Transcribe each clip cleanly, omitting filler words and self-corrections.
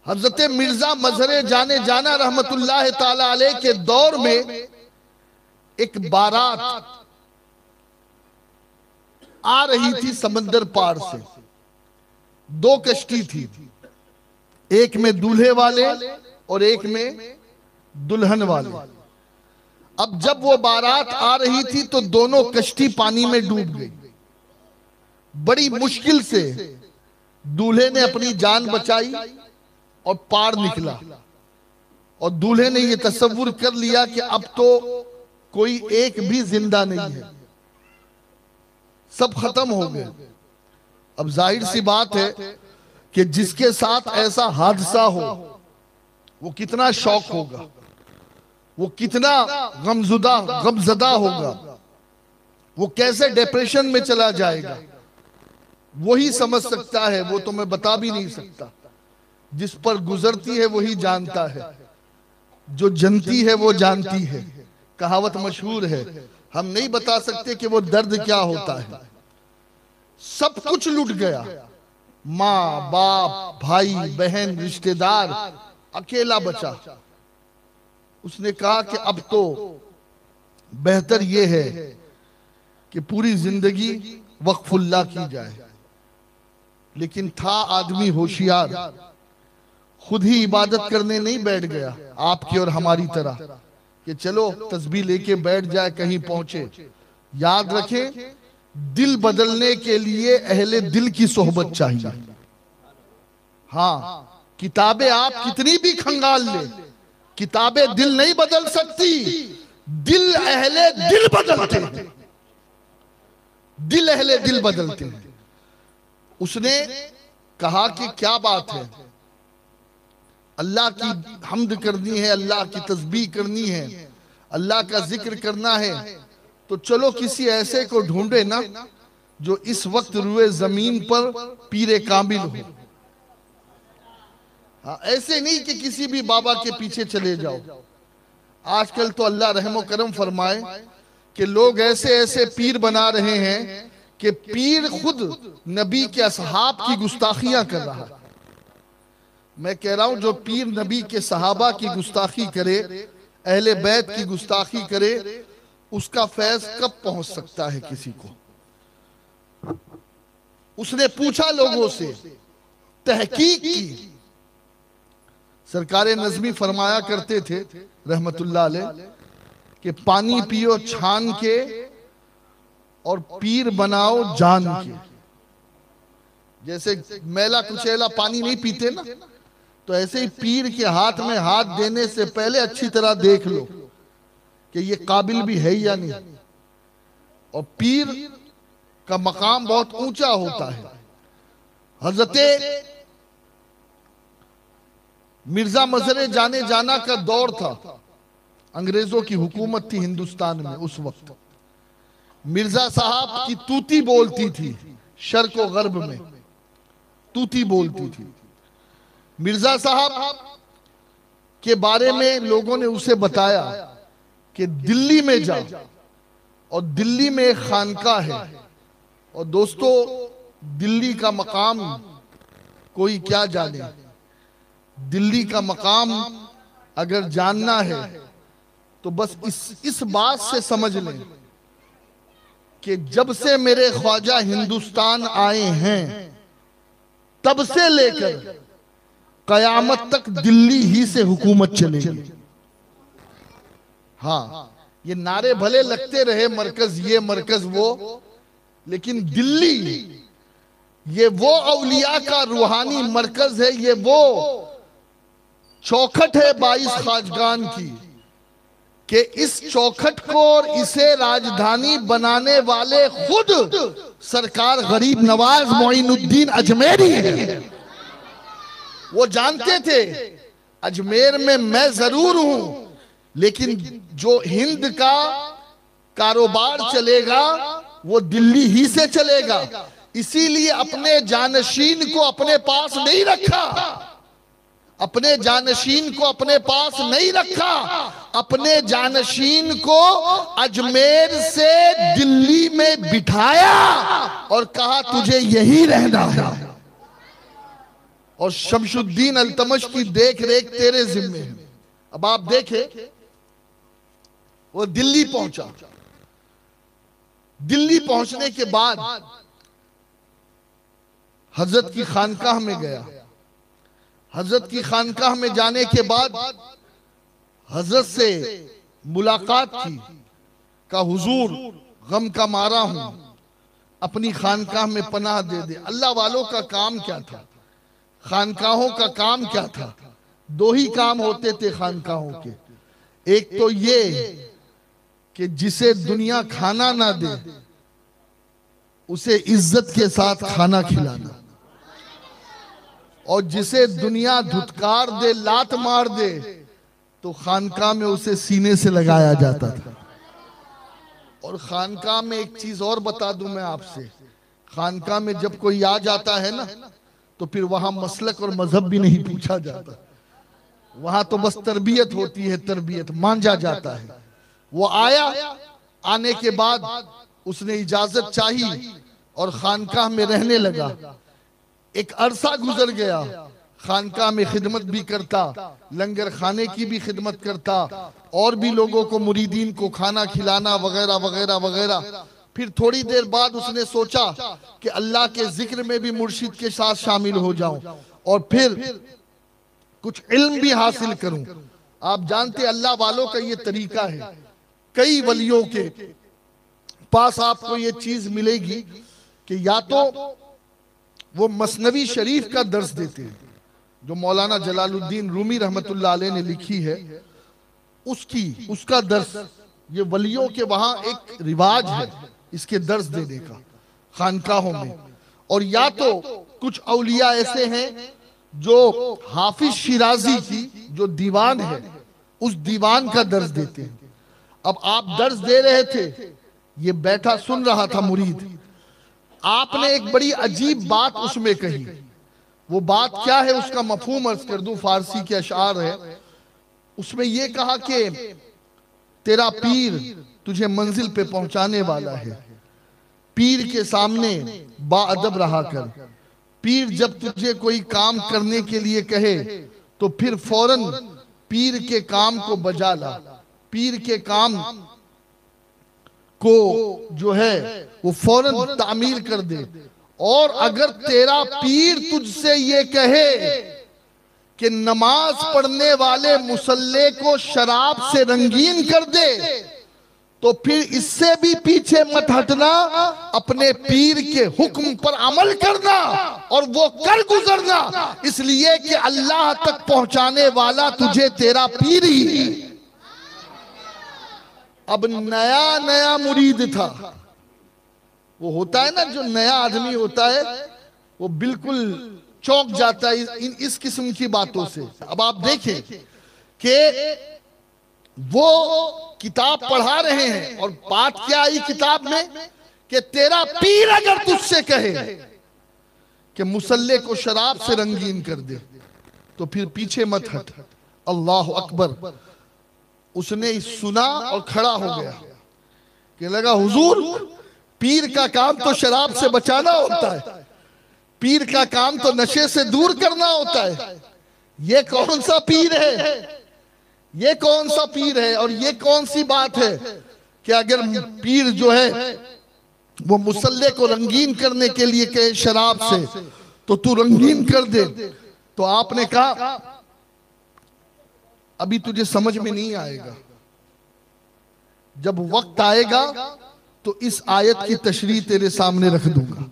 हजरत मिर्जा मजहर जाने जाना रहमतुल्लाह ताला अलैह के दौर में एक बारात आ रही थी समंदर पार से। दो कश्ती थी, एक में दूल्हे वाले और एक में दुल्हन वाले। अब जब वो बारात आ रही थी तो दोनों कश्ती पानी में डूब गई। बड़ी मुश्किल से दूल्हे ने अपनी जान बचाई और पार निकला, और दूल्हे ने यह तसव्वुर कर लिया कि अब तो कोई एक भी जिंदा नहीं है, सब खत्म हो गए। अब जाहिर सी बात है कि जिसके साथ ऐसा हादसा हो वो कितना शौक होगा, वो कितना गमजदा होगा, वो कैसे डिप्रेशन में चला जाएगा, वही समझ सकता है। वो तो मैं बता भी नहीं सकता। जिस पर गुजरती है वही जानता है, जो जनती है वो जानती है। कहावत मशहूर है, हम नहीं बता सकते कि वो दर्द क्या होता है। सब कुछ लुट गया, माँ बाप भाई बहन रिश्तेदार, अकेला बचा। उसने कहा कि अब तो बेहतर ये है कि पूरी जिंदगी वक्फुल्लाह की जाए। लेकिन था आदमी होशियार, खुद ही इबादत करने नहीं बैठ गया आपकी और हमारी तरह कि चलो तस्बीह लेके बैठ जाए कहीं पहुंचे। याद रखें, दिल बदलने के लिए अहले दिल की सोहबत चाहिए। हाँ, किताबें आप कितनी भी खंगाल ले, किताबें दिल नहीं बदल सकती। दिल अहले दिल बदलते हैं, दिल अहले दिल बदलते हैं। उसने कहा कि क्या बात है, अल्लाह की हम्द करनी है, अल्लाह की तस्बीह करनी है, अल्लाह का जिक्र करना है, तो चलो किसी ऐसे को ढूंढे ना जो इस वक्त रुए जमीन पर पीरे कामिल हो। हाँ, ऐसे नहीं कि किसी भी बाबा के पीछे चले जाओ। आजकल तो अल्लाह रहमो करम फरमाए कि लोग ऐसे ऐसे पीर बना रहे हैं कि पीर खुद नबी के असहाब की गुस्ताखियां कर रहा है। मैं कह रहा हूं, जो पीर नबी के सहाबा की गुस्ताखी करे, अहले बैत की गुस्ताखी करे, उसका फैज कब पहुंच सकता है किसी को। उसने पूछा लोगों से, तहकीक की। सरकारे नज़मी फरमाया करते थे रहमतुल्लाह अलैह कि पानी पियो छान के और पीर बनाओ जान के। जैसे मैला कुचैला पानी नहीं पीते ना, तो ऐसे ही पीर के हाथ में हाथ देने से पहले अच्छी तरह देख लो कि ये काबिल भी है या नहीं। और पीर का मकाम बहुत ऊंचा होता है। हजरत मिर्जा मजहर जाने जाना का दौर था, अंग्रेजों की हुकूमत थी हिंदुस्तान में उस वक्त। मिर्जा साहब की तूती बोलती थी, शर्क और गर्ब में तूती बोलती थी। मिर्जा साहब के बारे में लोगों ने उसे बताया कि दिल्ली में जाओ, और दिल्ली में एक खानका है। और दोस्तों, दिल्ली का मकाम कोई क्या जाने, दिल्ली का मकाम अगर जानना है तो बस इस बात से समझ लें कि जब से मेरे ख्वाजा हिंदुस्तान आए हैं तब से लेकर कयामत तक दिल्ली ही से हुकूमत चलेगी। हाँ, ये नारे भले लगते रहे, मरकज ये मरकज वो, लेकिन दिल्ली ये वो औलिया का रूहानी मरकज है, ये वो चौखट है 22 खाजगान की कि इस चौखट को और इसे राजधानी बनाने वाले खुद सरकार गरीब नवाज मोइनुद्दीन अजमेरी है। वो जानते थे अजमेर में मैं जरूर हूं, लेकिन जो हिंद का कारोबार चलेगा वो दिल्ली ही से चलेगा। इसीलिए अपने जानशीन को अपने पास नहीं रखा, अपने जानशीन को अपने पास नहीं रखा, अपने जानशीन को अजमेर से दिल्ली में बिठाया और कहा तुझे यही रहना है। और शमशुद्दीन अल्तमश की देख रेख तेरे जिम्मे है। अब आप देखें, वो दिल्ली पहुंचा। दिल्ली पहुंचने के बाद हजरत की खानकाह में गया। हजरत की खानकाह में जाने के बाद हजरत से मुलाकात की, का हुजूर गम का मारा हूं, अपनी खानकाह में पनाह दे दे। अल्लाह वालों का काम क्या था, खानकाहों का काम क्या था? दो ही काम होते थे खानकाहों के। एक तो ये कि जिसे दुनिया खाना ना दे उसे इज्जत के साथ खाना खिलाना, और जिसे दुनिया धुतकार दे, लात मार दे, तो खानकाह में उसे सीने से लगाया जाता था। और खानकाह में एक चीज और बता दूं मैं आपसे, खानकाह में जब कोई आ जाता है ना, तो फिर वहां मसलक और मजहब भी नहीं पूछा जाता। वहां तो बस तरबियत होती है, तरबियत मांझा जाता है। वो आया, आने के बाद उसने इजाजत चाहिए और खानकाह में रहने लगा। एक अरसा गुजर गया, खानकाह में खिदमत भी करता, लंगर खाने की भी खिदमत करता, और भी लोगों को, मुरीदीन को खाना खिलाना वगैरह वगैरह वगैरह। फिर थोड़ी देर बाद उसने सोचा कि अल्लाह के जिक्र में भी मुर्शिद के साथ शामिल हो जाऊं और फिर कुछ इल्म भी हासिल करूं। आप जानते अल्लाह वालों का ये तरीका है, कई वलियों के पास आपको ये चीज मिलेगी कि या तो वो मसनवी शरीफ का दर्स देते हैं, जो मौलाना जलालुद्दीन रूमी रहमतुल्लाह अलैह ने लिखी है, उसका दर्स, ये वलियों के वहां एक रिवाज है इसके दर्स देने का खानकाहों में। और या तो कुछ औलिया ऐसे हैं जो हाफिज शिराजी की जो दीवान है, उस दीवान का दर्स देते हैं। अब आप दर्स दे रहे थे, ये बैठा सुन रहा था मुरीद, आपने एक बड़ी अजीब बात उसमें कही। वो बात क्या है, उसका मफहूम अर्ज कर दूं, फारसी के अशार है। उसमें ये कहा कि तेरा पीर तुझे मंजिल पे पहुंचाने वाला है, पीर के सामने बाअदब रहा कर। पीर जब तुझे कोई काम करने के लिए कहे तो फिर फौरन पीर के काम को बजा ला, पीर के काम को जो है वो फौरन तामीर कर दे। और अगर तेरा पीर तुझसे ये कहे कि नमाज पढ़ने वाले मुसल्ले को शराब से रंगीन कर दे, तो फिर इससे भी पीछे मत हटना, अपने पीर के हुक्म पर अमल करना और वो कर गुजरना, इसलिए कि अल्लाह तक पहुंचाने वाला तुझे तेरा पीर ही है। अब नया नया मुरीद था, वो होता है ना, जो नया आदमी होता है वो बिल्कुल चौंक जाता है इस किस्म की बातों से। अब आप देखें कि वो किताब पढ़ा रहे हैं और बात क्या आई किताब में कि तेरा पीर अगर तुझसे कहे कि मुसल्ले को शराब से रंगीन कर दे तो फिर पीछे मत हट। अल्लाह अकबर। उसने सुना और खड़ा हो गया कि लगा हुजूर, पीर का काम तो शराब से बचाना होता है, पीर का काम तो नशे से दूर करना होता है। ये कौन सा पीर है, ये कौन सा पीर है, और ये कौन सी बात है कि अगर पीर जो है वो मुसल्ले को रंगीन करने के लिए कहे शराब से तो तू रंगीन कर दे। तो आपने कहा अभी तुझे समझ में नहीं आएगा, जब वक्त आएगा तो इस आयत की तशरीह तेरे सामने रख दूंगा।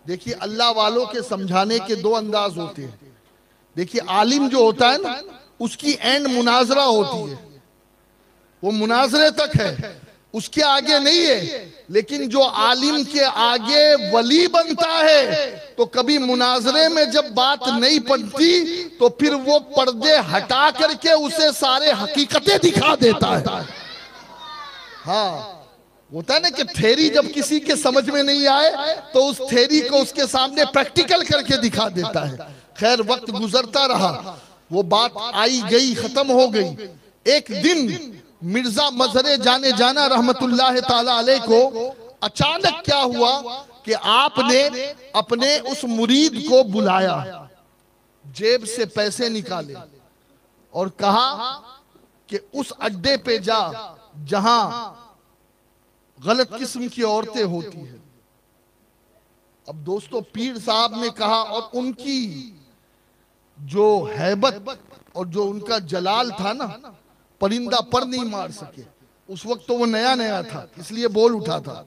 देखिए अल्लाह वालों के समझाने के दो अंदाज होते हैं। देखिए आलिम जो होता है ना, उसकी एंड मुनाजरा होती है, वो मुनाजरे तक है, उसके आगे नहीं है। लेकिन जो आलिम के आगे वली बनता है तो कभी मुनाजरे में जब बात नहीं बनती तो फिर वो पर्दे हटा करके उसे सारे हकीकतें दिखा देता है। हाँ, होता है ना कि थ्योरी जब किसी के समझ में नहीं आए तो उस थ्योरी को उसके सामने प्रैक्टिकल करके दिखा देता है। खैर वक्त गुजरता रहा, वो बात आई गई, खत्म हो गई। एक दिन मिर्जा मजहर जाने जाना रहमतुल्लाह ताला अलैह को अचानक क्या हुआ कि आपने अपने उस मुरीद को बुलाया जेब से पैसे निकाले और कहा कि उस अड्डे पे जा जहां गलत किस्म की औरतें होती हैं। अब दोस्तों पीर साहब ने कहा, और उनकी जो हैबत और जो उनका जलाल था ना, परिंदा पर नहीं मार सके। उस वक्त तो वो नया नया था, इसलिए बोल उठा था।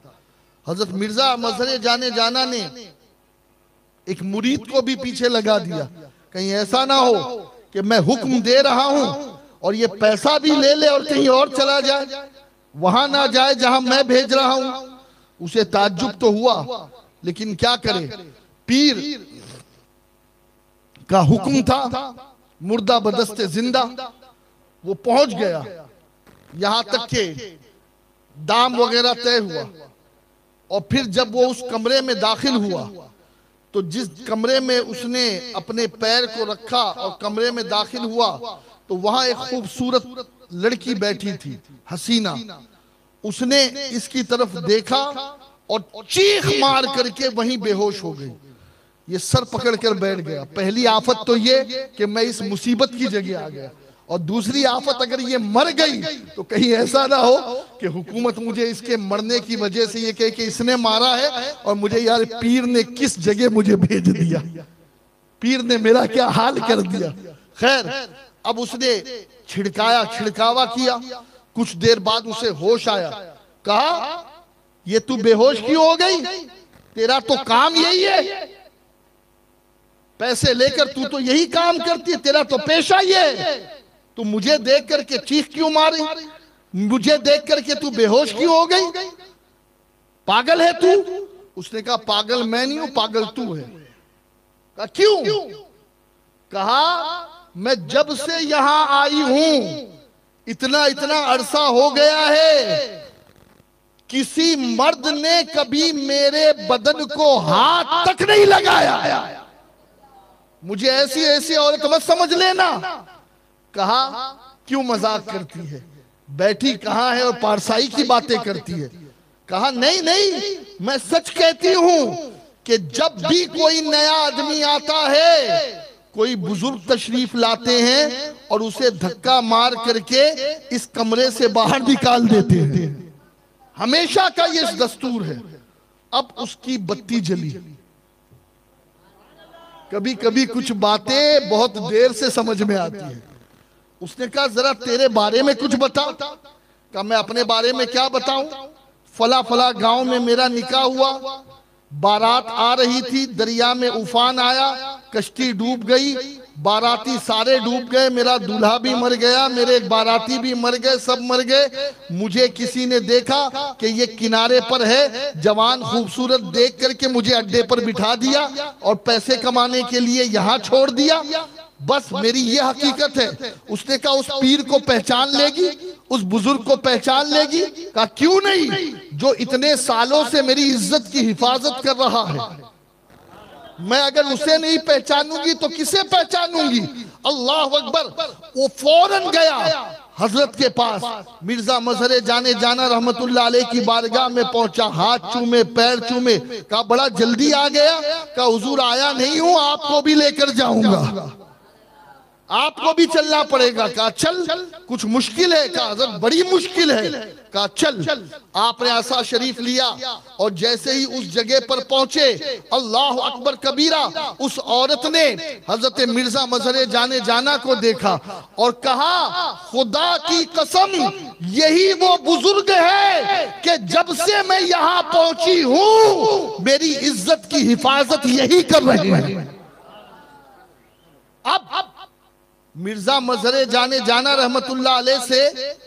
हजरत मिर्जा मजहर जाने जाना ने एक मुरीद को भी पीछे लगा दिया, कहीं ऐसा ना हो कि मैं हुक्म दे रहा हूं और ये पैसा भी ले ले और कहीं और चला जाए, वहां ना जाए जहां मैं भेज रहा हूं। उसे ताज्जुब तो हुआ, लेकिन क्या करे, पीर का हुक्म था, मुर्दा बदस्ते जिंदा। वो पहुंच गया, यहां तक के दाम वगैरह तय हुआ। और फिर जब वो उस कमरे में दाखिल हुआ तो जिस कमरे में उसने अपने पैर को रखा और कमरे में दाखिल हुआ तो वहां एक खूबसूरत लड़की बैठी थी, हसीना। उसने इसकी तरफ देखा और चीख मार करके वहीं बेहोश हो गई। ये सर पकड़ कर बैठ गया। पहली आफत तो ये कि मैं इस मुसीबत की जगह आ गया, और दूसरी आफत अगर ये मर गई तो कहीं ऐसा ना हो कि हुकूमत मुझे इसके मरने की वजह से ये कहे कि इसने मारा है और मुझे यार पीर ने किस जगह मुझे भेज दिया, पीर ने मेरा क्या हाल कर दिया। खैर, अब उसने छिड़कावा किया। कुछ देर बाद उसे होश आया। कहा, ये तू बेहोश क्यों हो गई? तेरा तो काम यही है, पैसे लेकर तू तो यही काम करती है, तेरा तो पेशा ये है। तू मुझे देख करके चीख क्यों मारी? मुझे देख करके तू बेहोश क्यों हो गई? पागल है तू? उसने कहा, पागल मैं नहीं हूं, पागल तू है। कहा, क्यों? कहा, मैं जब से यहां आई हूं इतना अरसा हो गया है, किसी मर्द ने कभी मेरे बदन को हाथ तक नहीं लगाया। मुझे ऐसी औरत मत समझ लेना। कहा, क्यों मजाक करती है, बैठी कहां है और पारसाई की बातें करती है? कहा, नहीं, मैं सच कहती हूं कि जब भी कोई नया आदमी आता है, कोई बुजुर्ग तशरीफ लाते हैं और उसे धक्का मार करके इस कमरे से बाहर निकाल देते हैं। हमेशा का ये दस्तूर है। अब उसकी बत्ती जली। कभी कभी कुछ बातें बहुत देर से समझ में आती है। उसने कहा, जरा तेरे बारे में कुछ बता। कहा, मैं अपने बारे में क्या बताऊं? फला गांव में मेरा निकाह हुआ, बारात आ रही थी, दरिया में उफान आया, कश्ती डूब गई, बाराती सारे डूब गए, मेरा दूल्हा भी मर गया, मेरे बाराती भी मर गए, सब मर गए। मुझे किसी ने देखा कि ये किनारे पर है, जवान खूबसूरत देख करके मुझे अड्डे पर बिठा दिया और पैसे कमाने के लिए यहाँ छोड़ दिया। बस मेरी ये हकीकत है। उसने कहा, उस पीर को पहचान लेगी, उस बुजुर्ग को पहचान लेगी? कहा, क्यों नहीं, जो इतने सालों से मेरी इज्जत की हिफाजत कर रहा है। मैं अगर उसे नहीं पहचानूंगी तो किसे पहचानूंगी? अल्लाह अकबर। वो फौरन गया हजरत के पास, मिर्जा मजहर जाने जाना रहमतुल्लाह अलैह की बारगाह में पहुंचा, हाथ चूमे, पैर चूमे। कहा, बड़ा जल्दी आ गया? कहा, हुजूर आया नहीं हूं, आपको भी लेकर जाऊंगा, आपको भी चलना पड़ेगा। कहा, चल, कुछ मुश्किल है? कहा, हज़रत बड़ी मुश्किल है। कहा, चल। आपने आसा शरीफ लिया और जैसे ही उस जगह पर पहुंचे, अल्लाह अकबर कबीरा, उस औरत ने हजरत मिर्जा मजहर जाने जाना को देखा और कहा, खुदा की कसम, यही वो बुजुर्ग है कि जब से मैं यहां पहुंची हूं मेरी इज्जत की हिफाजत यही कर रहे हैं। अब मिर्जा मजहर जाने जाना रहमतुल्लाह अलैह से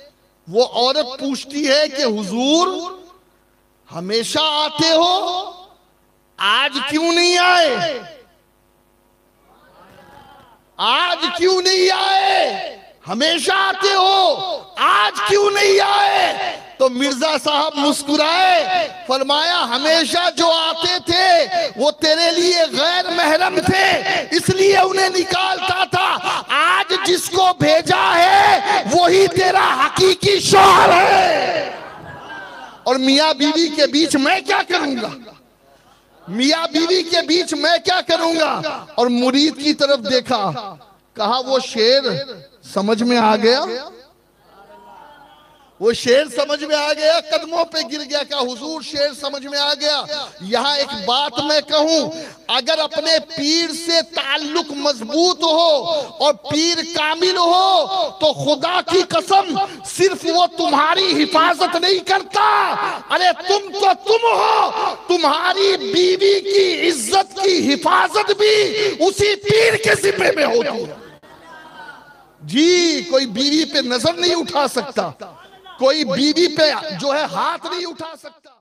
वो औरत पूछती है कि हुजूर हमेशा आते हो, आज क्यों नहीं आए? आज क्यों नहीं आए? हमेशा आते हो, आज क्यों नहीं आए? तो मिर्जा साहब मुस्कुराए, फरमाया, हमेशा जो आते थे वो तेरे लिए गैर महरम थे, इसलिए उन्हें निकालता था। आज जिसको भेजा है वही तेरा हकीकी शौहर है, और मियां बीवी के बीच मैं क्या करूंगा? मियाँ बीवी के बीच मैं क्या करूंगा। और मुरीद की तरफ देखा, कहा वो शेर समझ में आ गया, वो शेर समझ में आ गया, कदमों पे गिर गया। क्या हुजूर शेर समझ में आ गया। यहां एक बात मैं कहूं, अगर अपने पीर से ताल्लुक मजबूत हो और पीर कामिल हो तो खुदा की कसम सिर्फ वो तुम्हारी हिफाजत नहीं करता, अरे तुम तो तुम हो, तुम्हारी बीवी की इज्जत की हिफाजत भी उसी पीर के जिम्मे में होती है। जी, कोई बीवी पे नजर नहीं उठा सकता, कोई बीवी पे जो है हाथ नहीं उठा सकता।